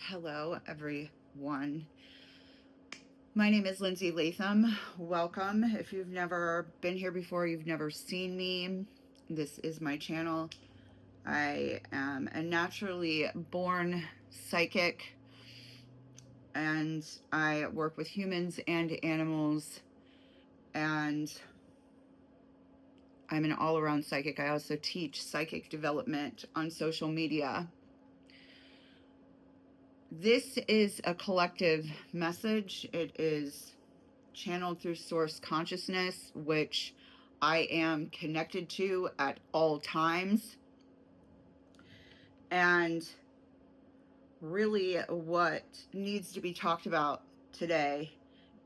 Hello, everyone. My name is Lindsey Latham. Welcome. If you've never been here before, you've never seen me, this is my channel. I am a naturally born psychic, and I work with humans and animals, and I'm an all-around psychic. I also teach psychic development on social media. This is a collective message. It is channeled through source consciousness, which I am connected to at all times. And really what needs to be talked about today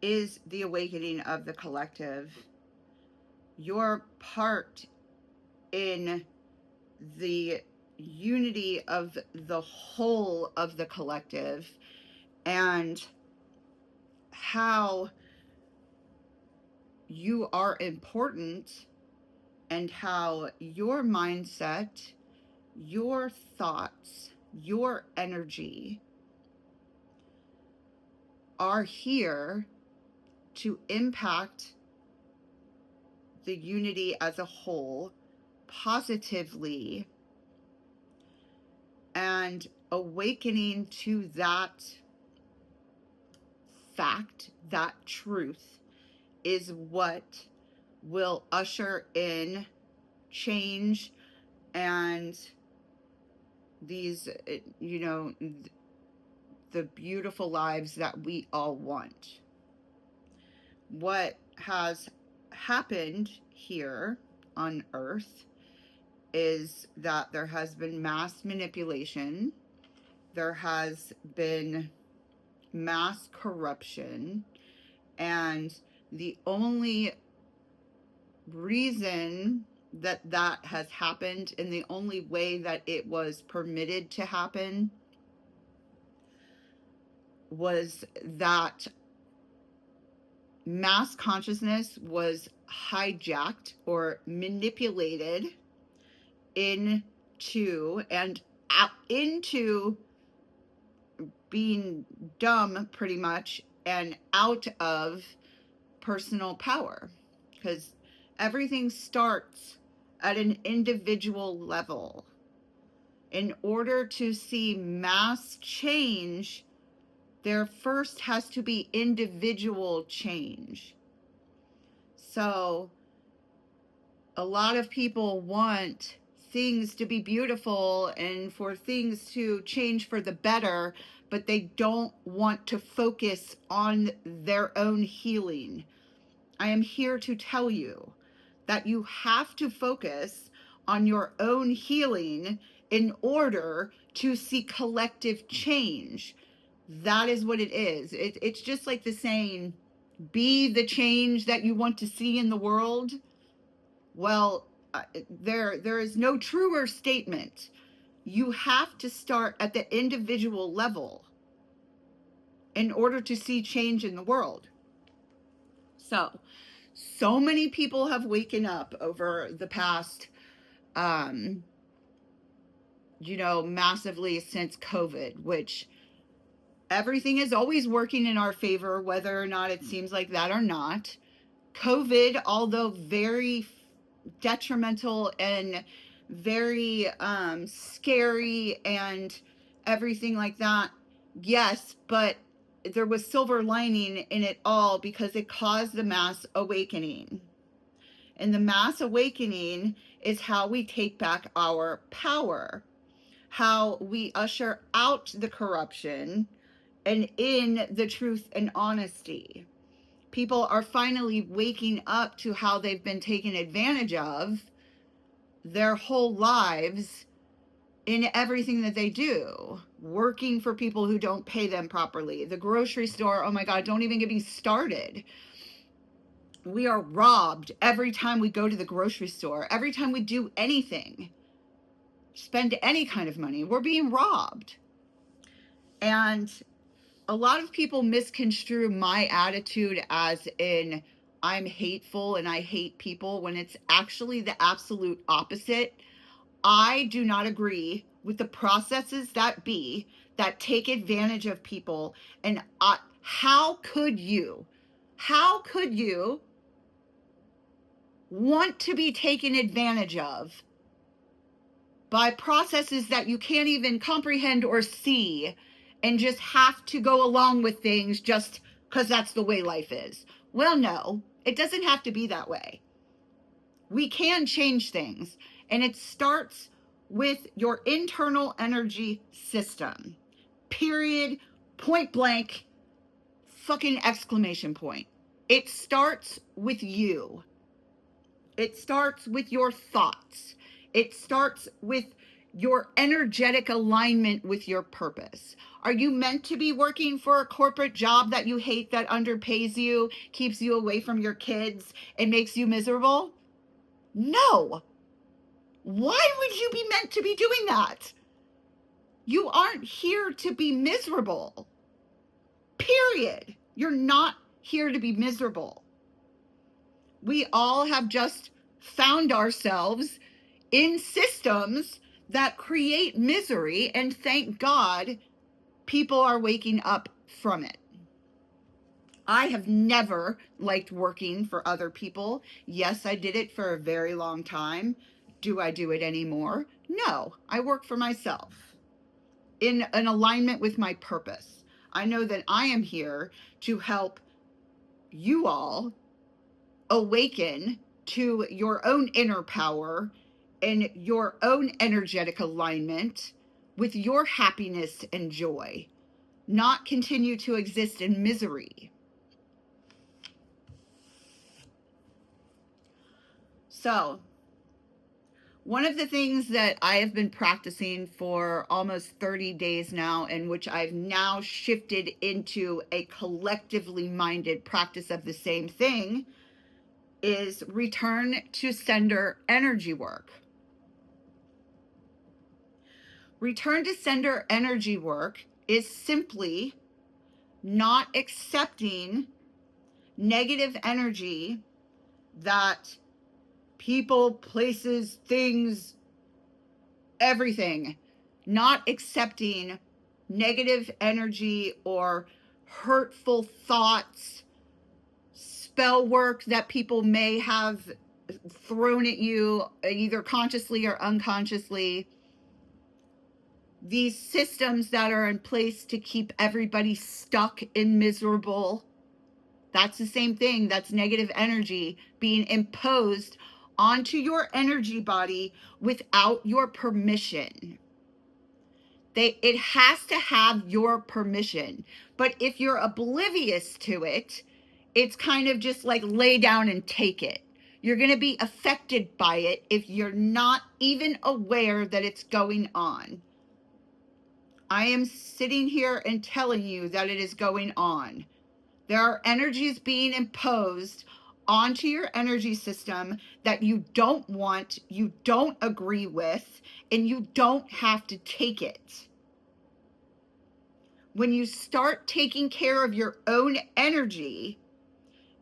is the awakening of the collective. Your part in the unity of the whole of the collective, and how you are important, and how your mindset, your thoughts, your energy are here to impact the unity as a whole positively, and awakening to that fact, that truth, is what will usher in change and these, the beautiful lives that we all want. What has happened here on Earth is that there has been mass manipulation, there has been mass corruption, and the only reason that that has happened, and the only way that it was permitted to happen, was that mass consciousness was hijacked or manipulated into and out into being dumb, pretty much, and out of personal power, because everything starts at an individual level. In order to see mass change, there first has to be individual change. So a lot of people want things to be beautiful and for things to change for the better, but they don't want to focus on their own healing. I am here to tell you that you have to focus on your own healing in order to see collective change. That is what it is. It's just like the saying, be the change that you want to see in the world. Well, there is no truer statement. You have to start at the individual level in order to see change in the world. So many people have waken up over the past, massively since COVID, which everything is always working in our favor, whether or not it seems like that or not. COVID, although very detrimental and very scary and everything like that, yes, but there was silver lining in it all, because it caused the mass awakening. And the mass awakening is how we take back our power, how we usher out the corruption and in the truth and honesty. People are finally waking up to how they've been taken advantage of their whole lives in everything that they do. Working for people who don't pay them properly. The grocery store, oh my God, don't even get me started. We are robbed every time we go to the grocery store. Every time we do anything, spend any kind of money, we're being robbed. And a lot of people misconstrue my attitude as in I'm hateful and I hate people, when it's actually the absolute opposite. I do not agree with the processes that be that take advantage of people. And how could you want to be taken advantage of by processes that you can't even comprehend or see, and just have to go along with things just because that's the way life is? Well, no, it doesn't have to be that way. We can change things, and it starts with your internal energy system. Period. Point blank. Fucking exclamation point. It starts with you. It starts with your thoughts. It starts with your energetic alignment with your purpose. Are you meant to be working for a corporate job that you hate, that underpays you, keeps you away from your kids, and makes you miserable? No. Why would you be meant to be doing that? You aren't here to be miserable. Period. You're not here to be miserable. We all have just found ourselves in systems that create misery, and thank God people are waking up from it. I have never liked working for other people. Yes, I did it for a very long time. Do I do it anymore? No, I work for myself in an alignment with my purpose. I know that I am here to help you all awaken to your own inner power and your own energetic alignment with your happiness and joy, not continue to exist in misery. So, one of the things that I have been practicing for almost 30 days now, and which I've now shifted into a collectively minded practice of the same thing, is return to sender energy work. Return to sender energy work is simply not accepting negative energy that people, places, things, everything, not accepting negative energy or hurtful thoughts, spell work that people may have thrown at you, either consciously or unconsciously. These systems that are in place to keep everybody stuck and miserable, that's the same thing. That's negative energy being imposed onto your energy body without your permission. It has to have your permission. But if you're oblivious to it, it's kind of just like lay down and take it. You're going to be affected by it if you're not even aware that it's going on. I am sitting here and telling you that it is going on. There are energies being imposed onto your energy system that you don't want, you don't agree with, and you don't have to take it. When you start taking care of your own energy,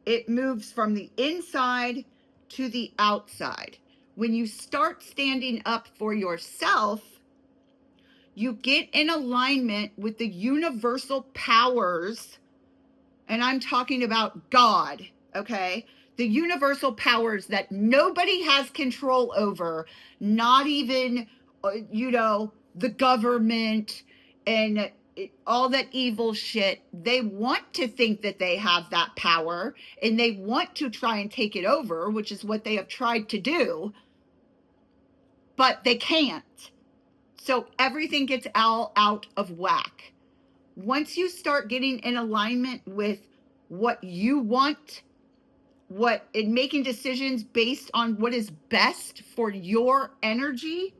it moves from the inside to the outside. When you start standing up for yourself, you get in alignment with the universal powers, and I'm talking about God, okay? The universal powers that nobody has control over, not even, the government and all that evil shit. They want to think that they have that power, and they want to try and take it over, which is what they have tried to do, but they can't. So everything gets all out of whack. Once you start getting in alignment with what you want, and making decisions based on what is best for your energy,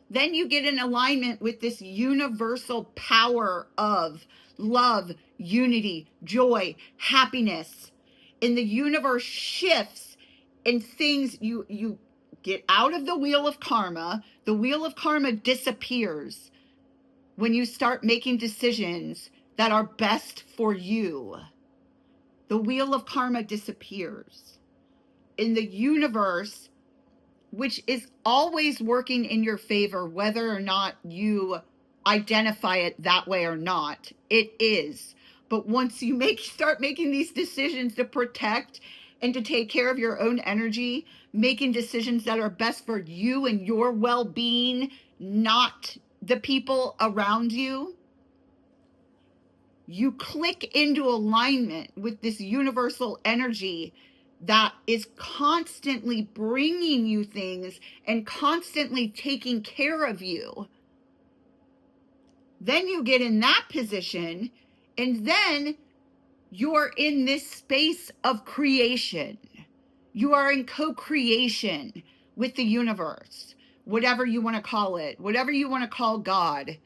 then you get in alignment with this universal power of love, unity, joy, happiness. And the universe shifts, and things, you get out of the wheel of karma. The wheel of karma disappears when you start making decisions that are best for you. The wheel of karma disappears. In the universe which is always working in your favor, whether or not you identify it that way or not. It is. But once you start making these decisions to protect and to take care of your own energy, making decisions that are best for you and your well-being, not the people around you, you click into alignment with this universal energy that is constantly bringing you things and constantly taking care of you. Then you get in that position, and then you're in this space of creation. You are in co-creation with the universe, whatever you want to call it, whatever you want to call God.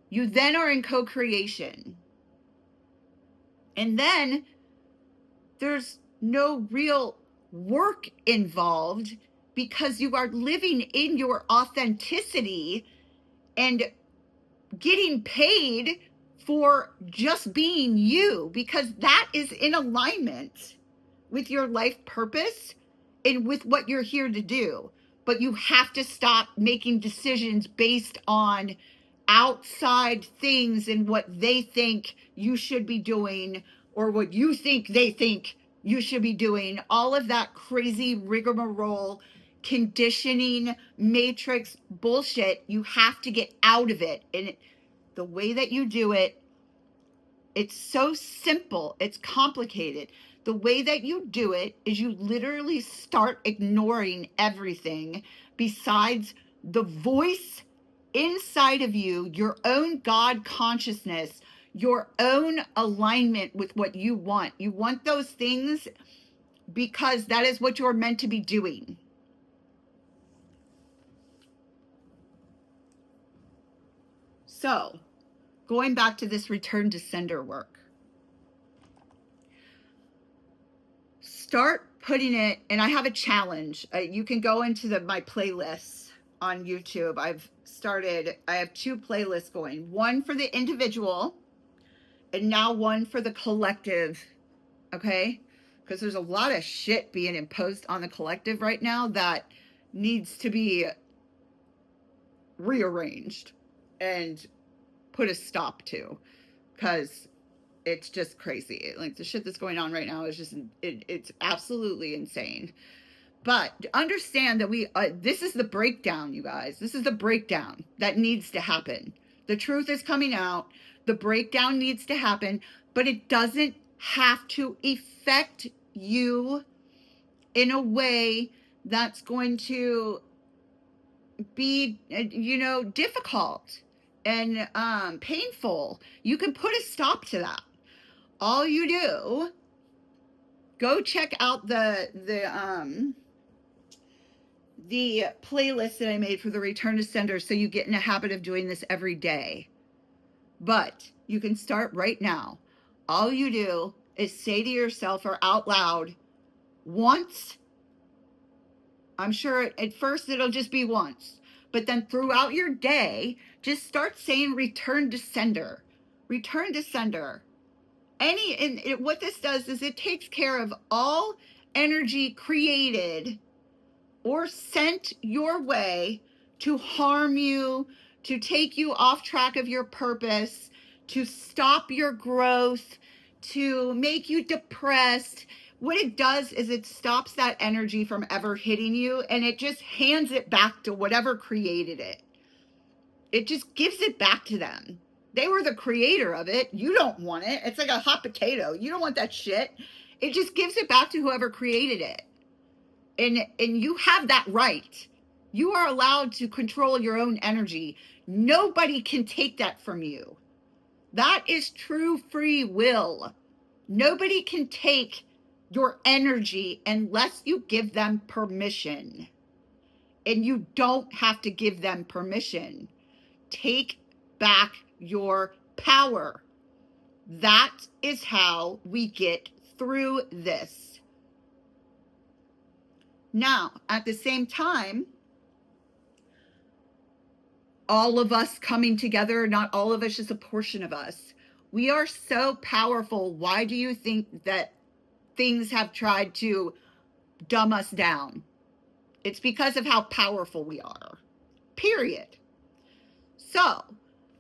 You then are in co-creation. And then there's no real work involved because you are living in your authenticity and getting paid for just being you, because that is in alignment with your life purpose and with what you're here to do. But you have to stop making decisions based on outside things and what they think you should be doing, or what you think they think you should be doing. All of that crazy rigmarole, conditioning, matrix bullshit, you have to get out of it. And the way that you do it, it's so simple, it's complicated. The way that you do it is you literally start ignoring everything besides the voice inside of you, your own God consciousness, your own alignment with what you want. You want those things because that is what you're meant to be doing. So, going back to this return to sender work, start putting it, and I have a challenge. You can go into my playlists on YouTube. I have 2 playlists going, one for the individual and now one for the collective. Okay? Because there's a lot of shit being imposed on the collective right now that needs to be rearranged and put a stop to, because it's just crazy. Like, the shit that's going on right now is just, it's absolutely insane. But understand that this is the breakdown, you guys. This is the breakdown that needs to happen. The truth is coming out. The breakdown needs to happen, but it doesn't have to affect you in a way that's going to be, difficult and painful. You can put a stop to that. All you do, go check out the playlist that I made for the return to sender, so you get in a habit of doing this every day. But you can start right now. All you do is say to yourself or out loud once. I'm sure at first it'll just be once, but then throughout your day, just start saying return to sender, return to sender. What this does is it takes care of all energy created or sent your way to harm you, to take you off track of your purpose, to stop your growth, to make you depressed. What it does is it stops that energy from ever hitting you, and it just hands it back to whatever created it. It just gives it back to them. They were the creator of it. You don't want it. It's like a hot potato. You don't want that shit. It just gives it back to whoever created it. And you have that right. You are allowed to control your own energy. Nobody can take that from you. That is true free will. Nobody can take your energy unless you give them permission. And you don't have to give them permission. Take back your power. That is how we get through this. Now, at the same time, all of us coming together, not all of us, just a portion of us, we are so powerful. Why do you think that things have tried to dumb us down? It's because of how powerful we are. Period. So,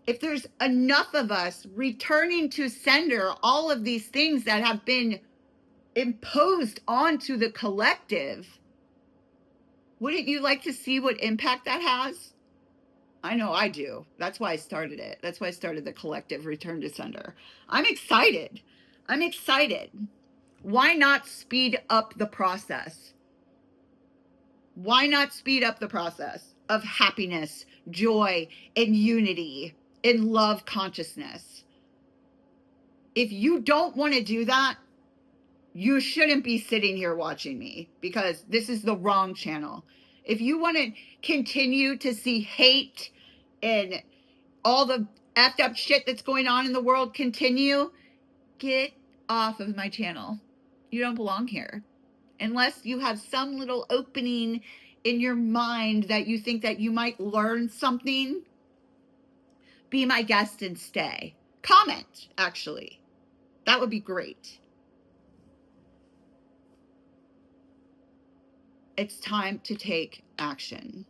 if there's enough of us returning to sender all of these things that have been imposed onto the collective, wouldn't you like to see what impact that has? I know I do. That's why I started it. That's why I started the collective return to sender. I'm excited. I'm excited. Why not speed up the process? Why not speed up the process of happiness, joy, and unity, and love consciousness? If you don't want to do that, you shouldn't be sitting here watching me, because this is the wrong channel. If you want to continue to see hate and all the effed up shit that's going on in the world continue, get off of my channel. You don't belong here. Unless you have some little opening in your mind that you think that you might learn something, be my guest and stay. Comment, actually. That would be great. It's time to take action.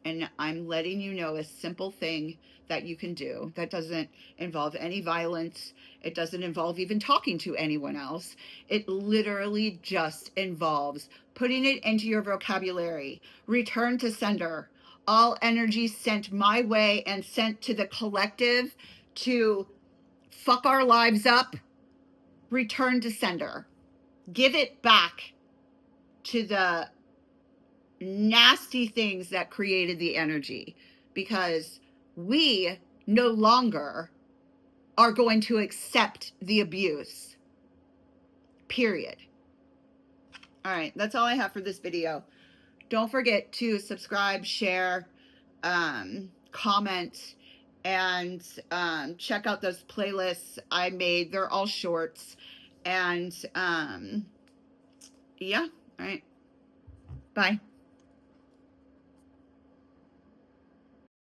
And I'm letting you know a simple thing that you can do that doesn't involve any violence. It doesn't involve even talking to anyone else. It literally just involves putting it into your vocabulary. Return to sender. All energy sent my way and sent to the collective to fuck our lives up. Return to sender. Give it back to the nasty things that created the energy, because we no longer are going to accept the abuse. Period. All right, that's all I have for this video. Don't forget to subscribe, share, comment, and check out those playlists I made. They're all shorts. And yeah, all right. Bye.